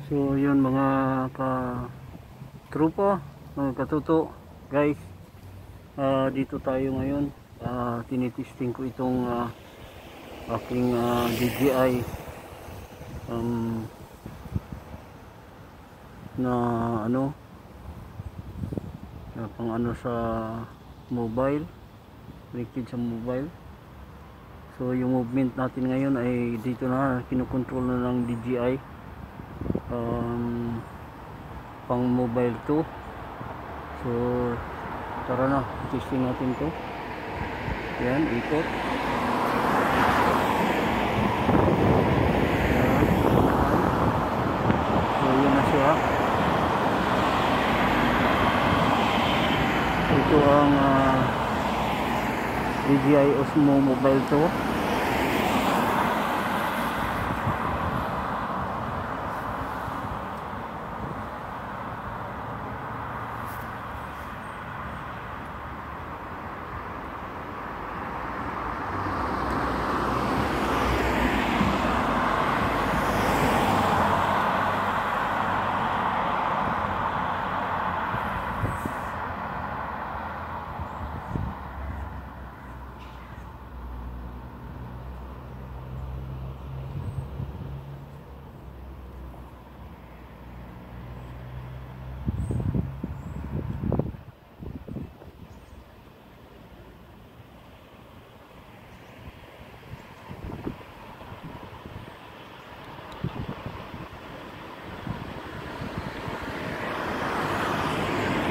So yun mga ka-trupa, mga katuto guys, dito tayo ngayon. Tinitesting ko itong aking DJI na ano, na pang ano sa mobile, connected sa mobile. So yung movement natin ngayon ay dito na, kinokontrol na ng DJI. Pang mobile to. So tara na, testing natin to. Yan, ikot. So yun na siya. Ito ang DJI Osmo Mobile to.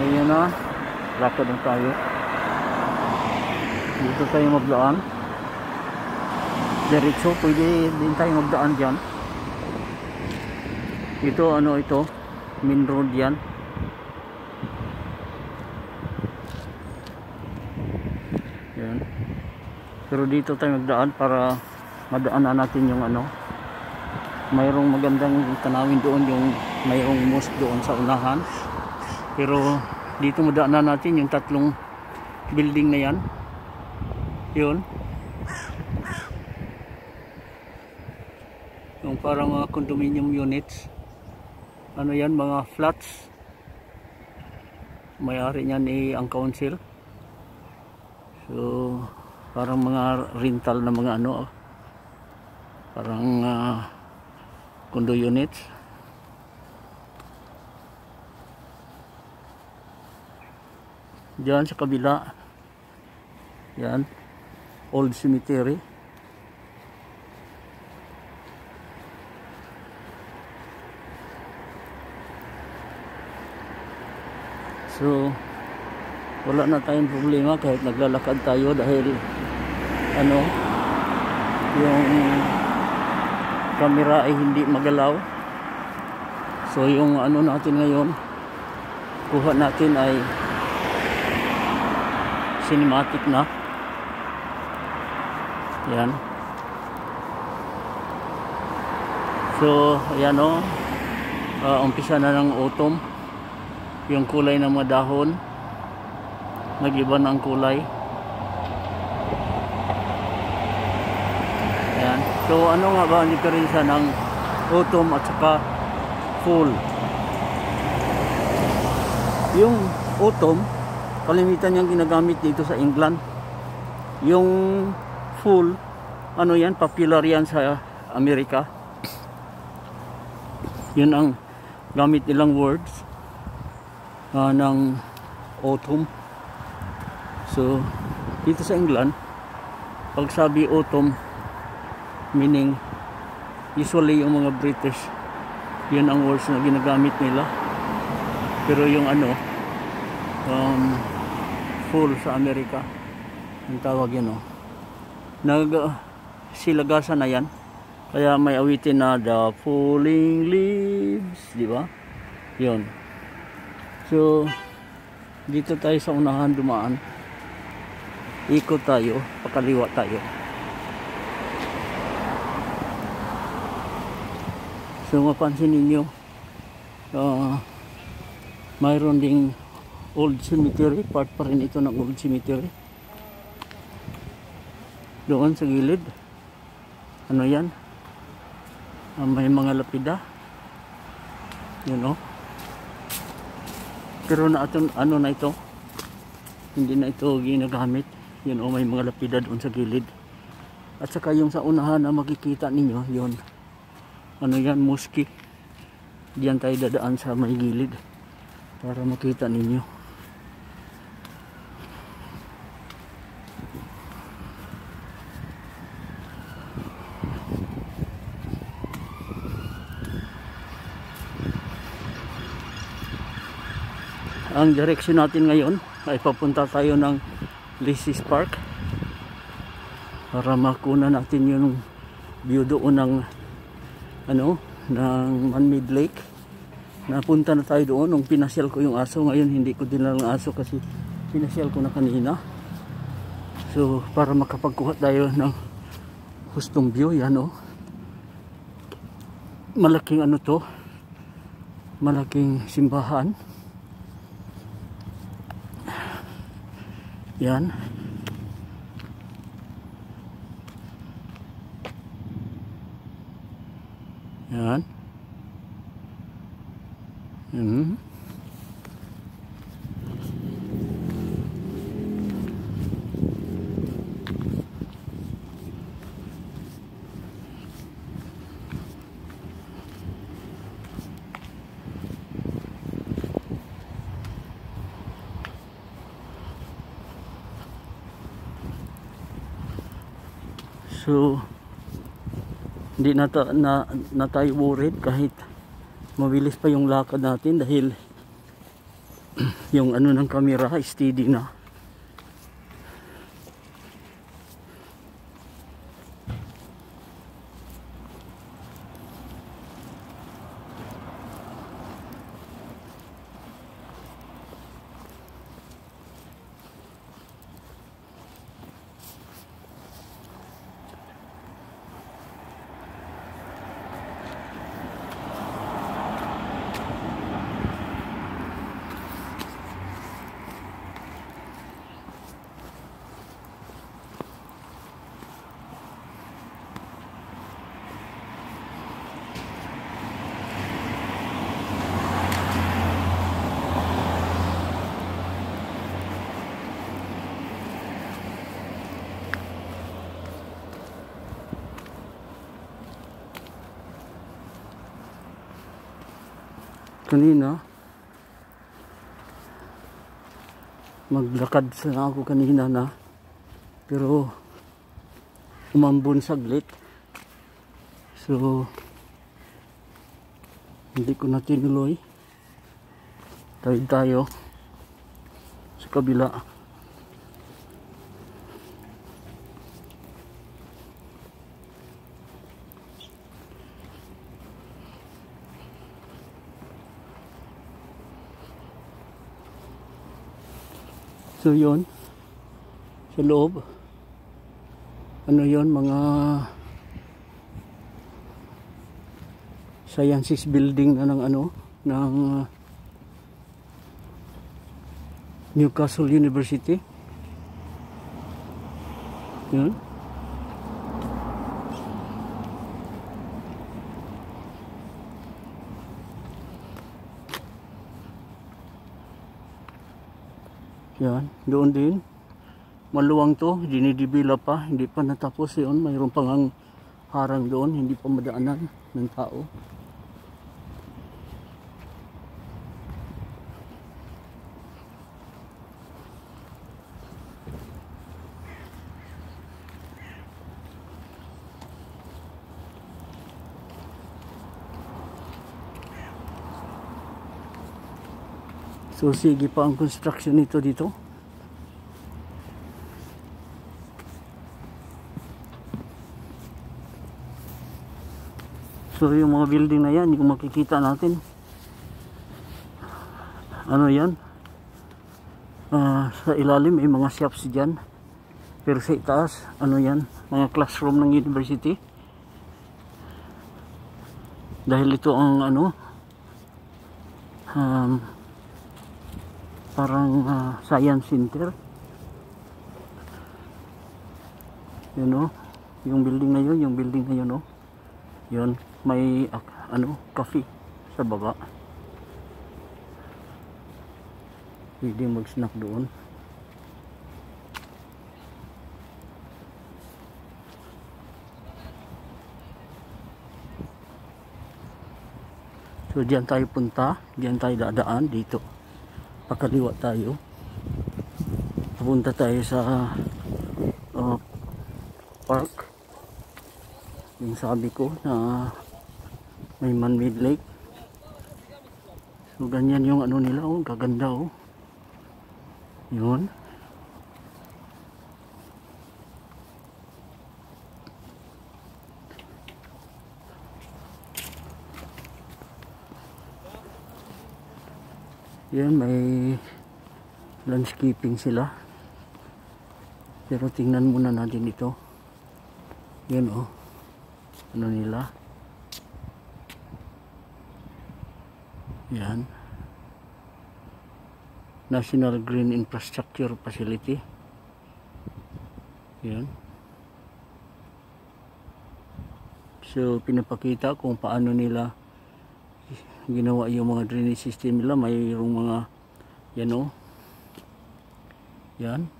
Ayan na, lakad na tayo. Dito tayo magdaan. Diretso, pwede din tayo magdaan dyan. Ito, ano ito, main road yan. Yan. Pero dito tayo magdaan para madaanan natin yung ano. Mayroong magandang tanawin doon, yung mayroong mosque doon sa unahan. Pero dito madaanan natin yung tatlong building na yan. Yun. Yung parang mga condominium units. Ano yan, mga flats. May-ari niyan ang council. So parang mga rental na mga ano. Parang condo units. Diyan sa kabila, yan, old cemetery. So wala na tayong problema kahit naglalakad tayo dahil ano, yung camera ay hindi magalaw. So yung ano natin ngayon, kuha natin ay cinematic na. Yan. So ayan o, umpisa na ng autumn. Yung kulay ng mga dahon nag-iba na ang kulay. Yan. So ano nga ba ang diferensya ng autumn at saka fall? Yung autumn kalimitan niyang ginagamit dito sa England. Yung fall, ano yan, popular yan sa Amerika. Yun ang gamit nilang words ng autumn. So dito sa England, pag sabi autumn, meaning Usually yung mga British, yun ang words na ginagamit nila. Pero yung ano, full sa Amerika, ang tawag yun, oh. Silagasan na yan. Kaya may awitin na the falling leaves, di ba? Yun. So, dito tayo sa unahan dumaan. Ikot tayo, pakaliwa tayo. So, mapansin ninyo, mayroon ding old cemetery, part pa rin ito ng old cemetery. Doon sa gilid, ano yan? May mga lapida. Yun, oh. Pero ano na ito, hindi na ito ginagamit. Yun, oh, may mga lapida doon sa gilid. At saka yung sa unahan na makikita ninyo, yun, ano yan, mosque. Diyan tayo dadaan sa may gilid para makita ninyo. Ang direksyon natin ngayon ay papunta tayo ng Lisis Park para makuna natin yung view doon ng ano, ng man-made lake. Napunta na tayo doon nung pinasyal ko yung aso. Ngayon hindi ko dinala ng aso kasi pinasyal ko na kanina. So para makapagkuha tayo ng hustong view, yan, oh. Malaking ano to, malaking simbahan. Yan. Yan. So hindi na tayo worried kahit mabilis pa yung lakad natin dahil yung ano ng camera steady na. Kanina maglakad sana ako kanina na, pero umambon saglit, so hindi ko na tinuloy. Tayo sa kabila. So yun, sa loob, ano yun, mga sciences building na ng ano, ng Newcastle University. Yun. Yan, doon din. Maluwang to, dinidibila pa, hindi pa natapos yun. Mayroon pang harang doon, hindi pa madaanan ng tao. So sige pa ang construction nito dito. So yung mga building na yan, yung makikita natin, ano yan, sa ilalim may mga shops dyan, pero sa itaas, ano yan, mga classroom ng university. Dahil ito ang ano, parang science center. You know, yung building na yun, no? Yun, may ano, cafe sa baba. Pwede mag-snack doon. So diyan tayo punta, diyan tayo dadaan dito. Pakaliwa tayo. Pupunta tayo sa park. Yung sabi ko na may man-made lake. So ganyan yung ano nila, oh, gaganda oh. Yun. Yan, may landscaping sila. Pero tingnan muna natin ito. Yan oh. Ano nila? Yan. National Green Infrastructure Facility. Yan. So pinapakita kung paano nila ginawa yung mga drainage system nila. Mayroong mga yan o. Yan.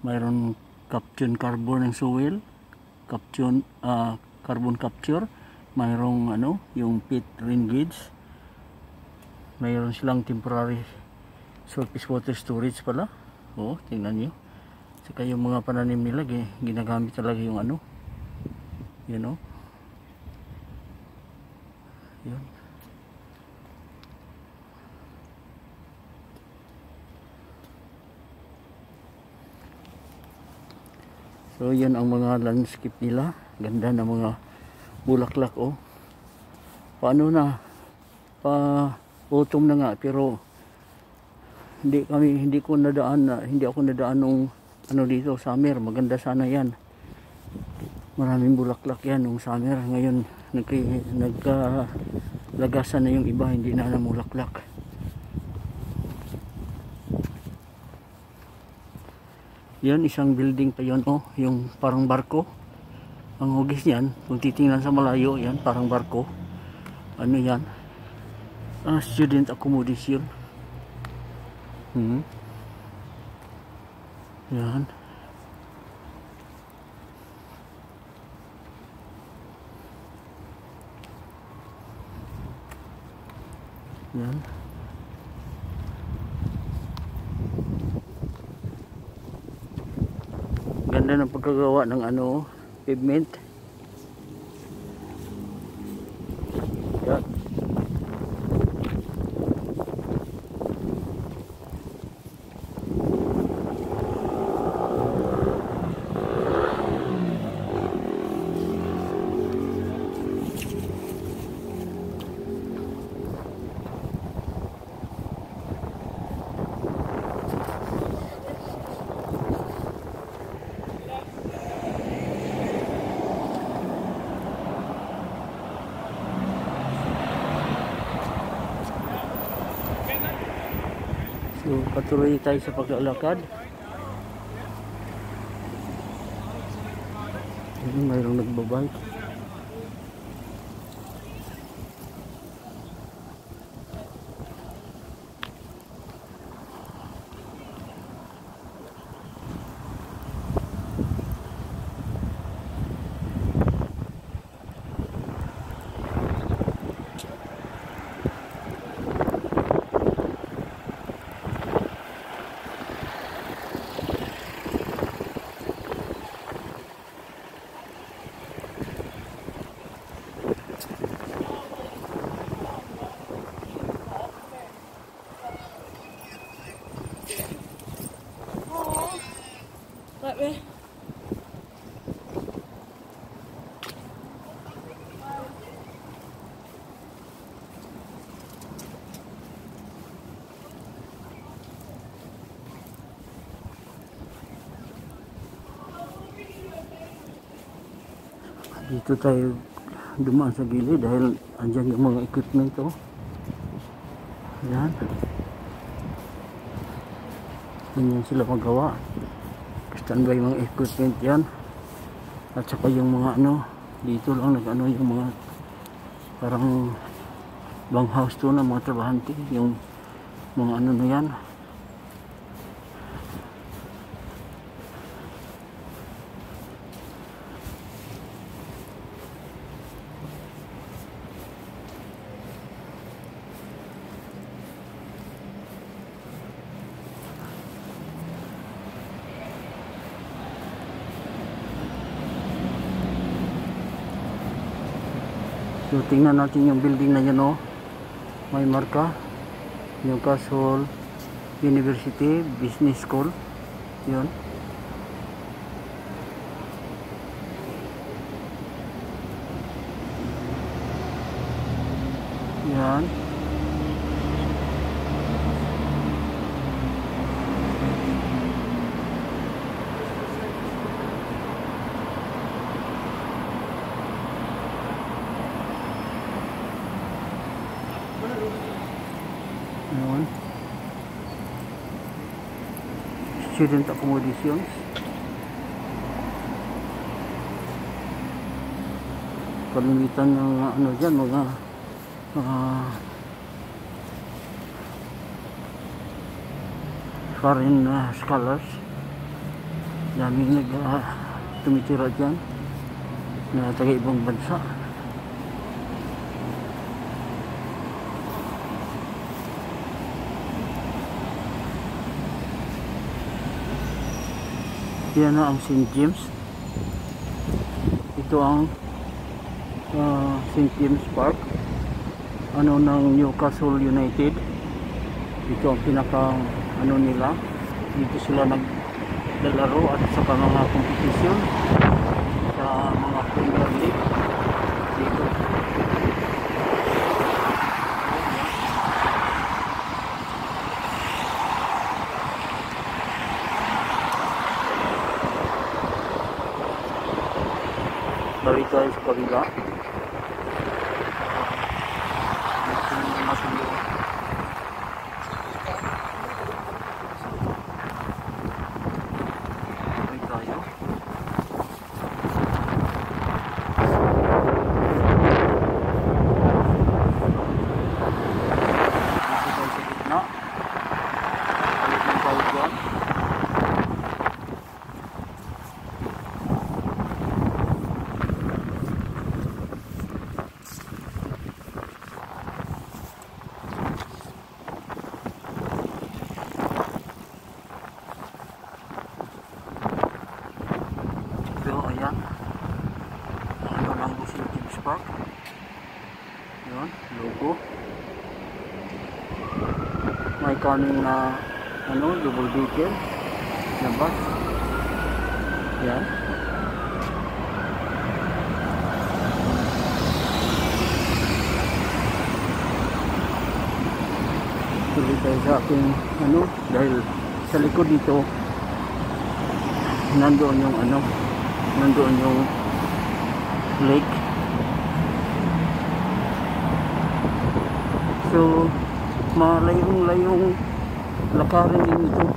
Mayroong caption carbon and soil. Caption carbon capture. Mayroong ano, yung pit rain gauge. Mayroon silang temporary surface water storage pala. Oh, tingnan niyo. Saka yung mga pananim nila ginagamit talaga yung ano. You know. Yun. So yan ang mga landscape nila. Ganda ng mga bulaklak oh. Paano na? Autumn na nga pero hindi ako nadaan nung ano dito summer. Maganda sana yan. Maraming bulaklak yan nung summer. Ngayon nagkalagasan na yung iba, hindi na namulaklak. Yan, isang building pa yun oh, yung parang barko. Ang hugis niyan, kung titingnan sa malayo, yan parang barko. Ano yan? Student accommodation. Yan. Yan. Ganda ng pagkagawa ng ano, pavement. Yan. So, patuloy tayo sa paglalakad. Mayroong nagbabike. Dito tayo dumaan sa gilid dahil andyan yung mga equipment, oh. Yan. Ganyan sila magawa. Standby yung mga equipment yan. At saka yung mga ano, dito lang nag-ano yung mga parang bang house to ng mga trabahante. Yung mga ano na yan. So tingnan natin yung building na yan, oh. May marka Newcastle University Business School. Yun. Yan. Yun. Student accommodations. Kalimitan ng ano dyan, mga foreign scholars. Daming tumitira dyan na taga ibang bansa. Yan na ang St. James. Ito ang St. James Park, ano, ng Newcastle United. Ito ang pinaka ano nila. Dito sila naglalaro at sa mga kompetisyon sa mga Premier League dito. Balik tayo sa kabila. Balik tayo. Dito tayo sa gitna. Balik lang tayo dyan. So, ayan. Ano lang po St. James Park. Yun, logo. May kaning na ano, double decker na bus. Yan. Tuloy tayo sa aking ano, dahil sa likod dito nandoon yung ano, nandoon yung lake. So malayong-layong lakarin din ito.